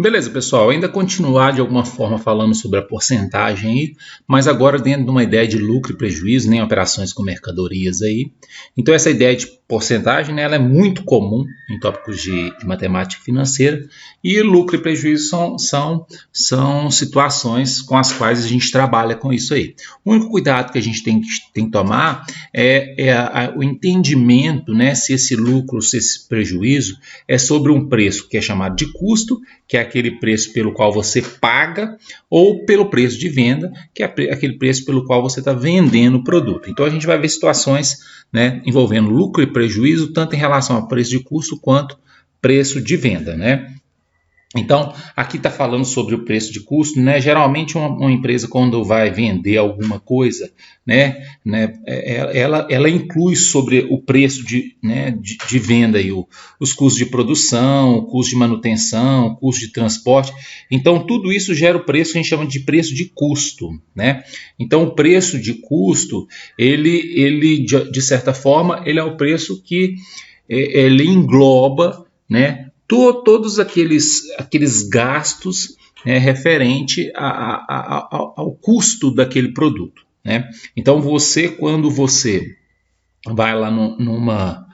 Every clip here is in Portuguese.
Beleza, pessoal, ainda continuar de alguma forma falando sobre a porcentagem aí, mas agora dentro de uma ideia de lucro e prejuízo, nem operações com mercadorias aí. Então essa ideia de porcentagem, né, ela é muito comum em tópicos de matemática financeira e lucro e prejuízo são situações com as quais a gente trabalha com isso aí. O único cuidado que a gente tem que tomar é o entendimento, né, se esse lucro, se esse prejuízo é sobre um preço que é chamado de custo, que é aquele preço pelo qual você paga, ou pelo preço de venda, que é aquele preço pelo qual você está vendendo o produto. Então a gente vai ver situações, né, envolvendo lucro e prejuízo, tanto em relação a preço de custo quanto preço de venda, né? Então, aqui está falando sobre o preço de custo, né? Geralmente uma empresa quando vai vender alguma coisa, né, ela inclui sobre o preço de venda aí, os custos de produção, o custo de manutenção, o custo de transporte. Então, tudo isso gera o preço que a gente chama de preço de custo, né? Então, o preço de custo, ele de certa forma, ele é o preço que ele engloba, né, todos aqueles gastos, né, referente ao custo daquele produto, né? Então quando você vai lá numa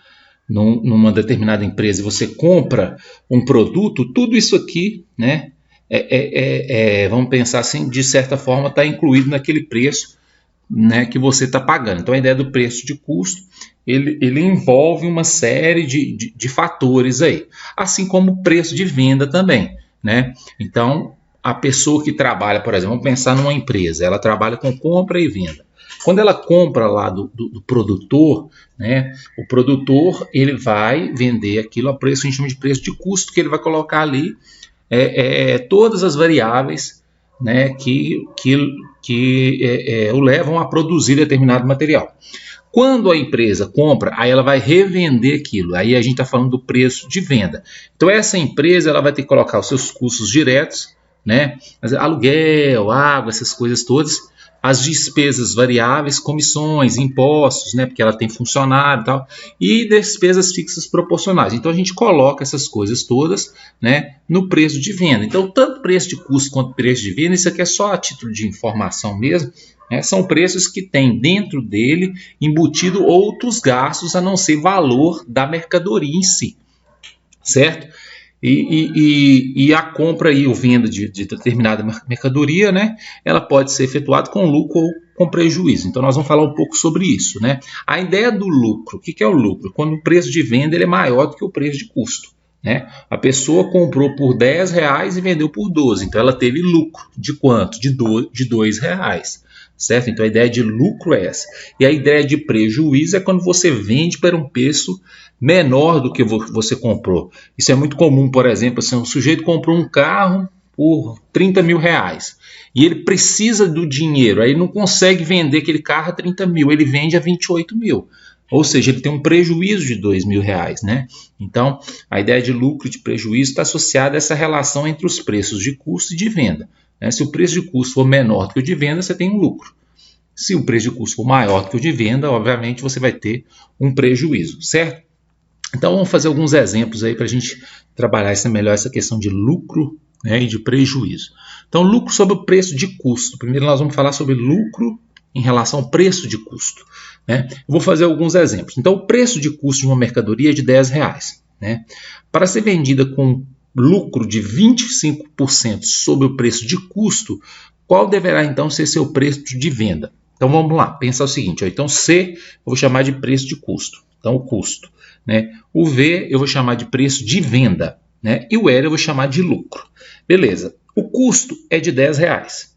determinada empresa e você compra um produto, tudo isso aqui, né, vamos pensar assim, de certa forma está incluído naquele preço, né, que você está pagando. Então a ideia do preço de custo, ele envolve uma série de fatores aí, assim como o preço de venda também, né? Então a pessoa que trabalha, por exemplo, vamos pensar numa empresa, ela trabalha com compra e venda. Quando ela compra lá do produtor, né, o produtor ele vai vender aquilo a preço, a gente chama de preço de custo, que ele vai colocar ali todas as variáveis, né, que o levam a produzir determinado material. Quando a empresa compra, aí ela vai revender aquilo. Aí a gente está falando do preço de venda. Então essa empresa ela vai ter que colocar os seus custos diretos, né, aluguel, água, essas coisas todas, as despesas variáveis, comissões, impostos, né, porque ela tem funcionário e tal, e despesas fixas proporcionais. Então a gente coloca essas coisas todas, né, no preço de venda. Então tanto preço de custo quanto preço de venda, isso aqui é só a título de informação mesmo, né, são preços que tem dentro dele embutido outros gastos a não ser valor da mercadoria em si, certo? E a compra e a venda de determinada mercadoria, né, ela pode ser efetuada com lucro ou com prejuízo. Então nós vamos falar um pouco sobre isso, né? A ideia do lucro, o que é o lucro? Quando o preço de venda ele é maior do que o preço de custo, né? A pessoa comprou por R$10 e vendeu por 12, então ela teve lucro de quanto? De R$2, certo? Então a ideia de lucro é essa. E a ideia de prejuízo é quando você vende para um preço menor do que você comprou. Isso é muito comum, por exemplo, assim, um sujeito comprou um carro por R$30 mil e ele precisa do dinheiro, aí não consegue vender aquele carro a 30 mil, ele vende a 28 mil. Ou seja, ele tem um prejuízo de R$2 mil, né? Então, a ideia de lucro e de prejuízo está associada a essa relação entre os preços de custo e de venda, né? Se o preço de custo for menor do que o de venda, você tem um lucro. Se o preço de custo for maior do que o de venda, obviamente você vai ter um prejuízo, certo? Então vamos fazer alguns exemplos aí para a gente trabalhar melhor essa questão de lucro, né, e de prejuízo. Então lucro sobre o preço de custo. Primeiro nós vamos falar sobre lucro em relação ao preço de custo, né? Eu vou fazer alguns exemplos. Então o preço de custo de uma mercadoria é de R$10, né? Para ser vendida com lucro de 25% sobre o preço de custo, qual deverá então ser seu preço de venda? Então vamos lá, pensar o seguinte, ó. Então C eu vou chamar de preço de custo, então o custo, né? O V eu vou chamar de preço de venda, né? E o L eu vou chamar de lucro. Beleza, o custo é de R$10,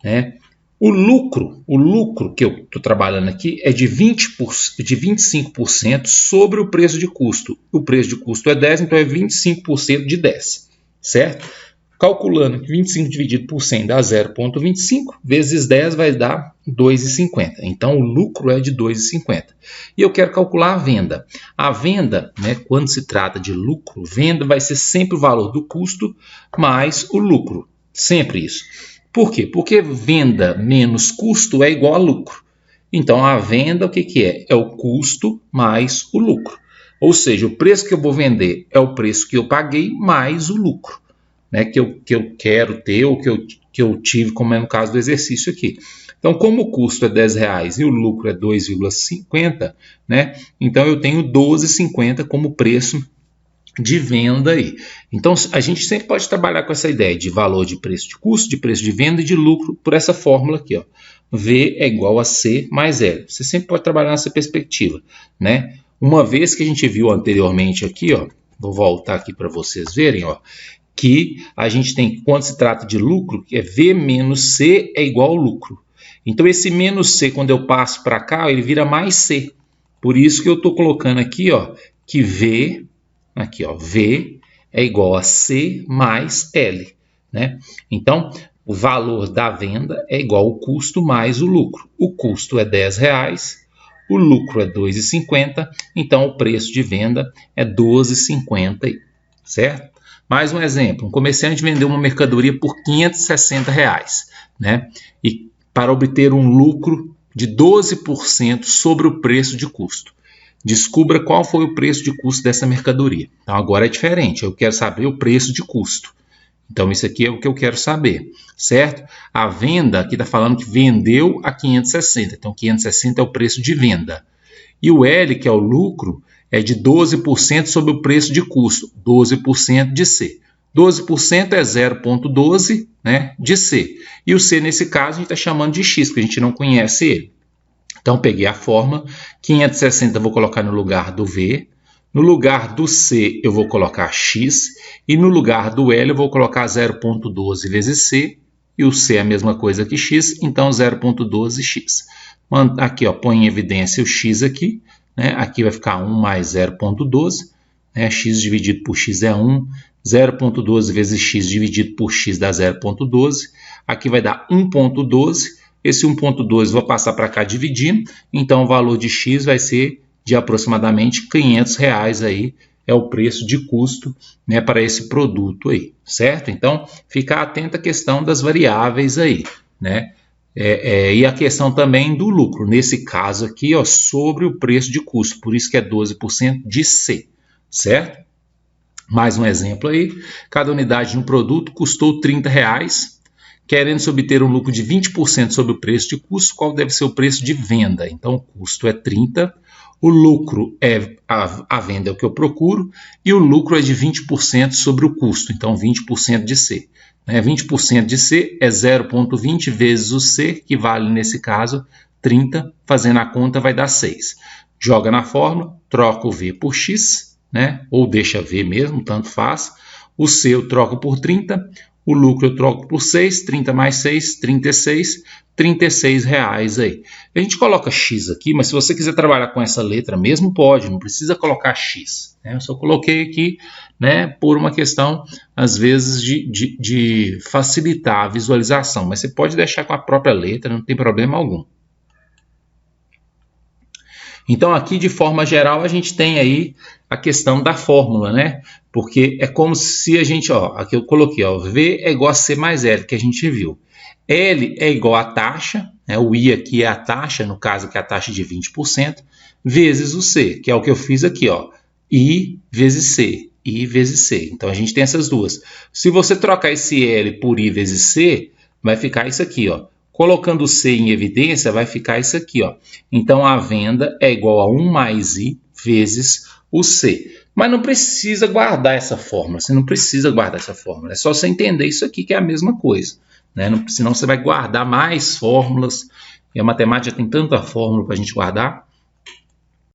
né? O lucro que eu estou trabalhando aqui é de 25% sobre o preço de custo. O preço de custo é 10, então é 25% de 10, certo? Calculando que 25 dividido por 100 dá 0,25, vezes 10 vai dar 2,50. Então, o lucro é de 2,50. E eu quero calcular a venda. A venda, né, quando se trata de lucro, venda vai ser sempre o valor do custo mais o lucro. Sempre isso. Por quê? Porque venda menos custo é igual a lucro. Então, a venda, o que é? É o custo mais o lucro. Ou seja, o preço que eu vou vender é o preço que eu paguei mais o lucro. né, que eu quero ter ou que eu tive, como é no caso do exercício aqui. Então, como o custo é R$10 e o lucro é 2,50, né, então eu tenho 12,50 como preço de venda aí. Então, a gente sempre pode trabalhar com essa ideia de valor de preço de custo, de preço de venda e de lucro por essa fórmula aqui, ó. V é igual a C mais L. Você sempre pode trabalhar nessa perspectiva, né? Uma vez que a gente viu anteriormente aqui, ó, vou voltar aqui para vocês verem, ó, que a gente tem, quando se trata de lucro, que é V menos C é igual ao lucro. Então, esse menos C, quando eu passo para cá, ele vira mais C. Por isso que eu estou colocando aqui, ó, que V, aqui, ó, V é igual a C mais L, né? Então, o valor da venda é igual ao custo mais o lucro. O custo é R$10, o lucro é 2,50, então o preço de venda é 12,50, certo? Mais um exemplo, um comerciante vendeu uma mercadoria por R$560, né? E para obter um lucro de 12% sobre o preço de custo. Descubra qual foi o preço de custo dessa mercadoria. Então agora é diferente, eu quero saber o preço de custo. Então isso aqui é o que eu quero saber, certo? A venda aqui está falando que vendeu a 560, então 560 é o preço de venda. E o L, que é o lucro, é de 12% sobre o preço de custo, 12% de C. 12% é 0,12, né, de C. E o C, nesse caso, a gente está chamando de X, porque a gente não conhece ele. Então, peguei a fórmula, 560 eu vou colocar no lugar do V, no lugar do C eu vou colocar X, e no lugar do L eu vou colocar 0,12 vezes C, e o C é a mesma coisa que X, então 0,12x. Aqui, ó, põe em evidência o X aqui, né? Aqui vai ficar 1 mais 0,12, né? X dividido por X é 1, 0,12 vezes X dividido por X dá 0,12, aqui vai dar 1,12, esse 1,12 vou passar para cá dividindo, então o valor de X vai ser de aproximadamente R$500 aí, é o preço de custo, né, para esse produto aí, certo? Então, fica atento à questão das variáveis aí, né? E a questão também do lucro, nesse caso aqui, ó, sobre o preço de custo, por isso que é 12% de C, certo? Mais um exemplo aí, cada unidade de um produto custou R$30, querendo se obter um lucro de 20% sobre o preço de custo, qual deve ser o preço de venda? Então, o custo é 30, o lucro é a venda é o que eu procuro, e o lucro é de 20% sobre o custo, então 20% de C. 20% de C é 0,20 vezes o C, que vale nesse caso 30, fazendo a conta vai dar 6. Joga na fórmula, troca o V por X, né? Ou deixa V mesmo, tanto faz. O C eu troco por 30, o lucro eu troco por 6, 30 mais 6, 36, R$36 aí. A gente coloca X aqui, mas se você quiser trabalhar com essa letra mesmo, pode, não precisa colocar X. Né? Eu só coloquei aqui, né, por uma questão, às vezes, de facilitar a visualização, mas você pode deixar com a própria letra, não tem problema algum. Então, aqui, de forma geral, a gente tem aí a questão da fórmula, né? Porque é como se a gente, ó, aqui eu coloquei, ó, V é igual a C mais L, que a gente viu. L é igual a taxa, né? O I aqui é a taxa, no caso que é a taxa de 20%, vezes o C, que é o que eu fiz aqui, ó, I vezes C, I vezes C. Então, a gente tem essas duas. Se você trocar esse L por I vezes C, vai ficar isso aqui, ó. Colocando o C em evidência, vai ficar isso aqui, ó. Então, a venda é igual a 1 mais I vezes o C. Mas não precisa guardar essa fórmula, você não precisa guardar essa fórmula. É só você entender isso aqui, que é a mesma coisa. Né? Senão você vai guardar mais fórmulas. E a matemática tem tanta fórmula para a gente guardar.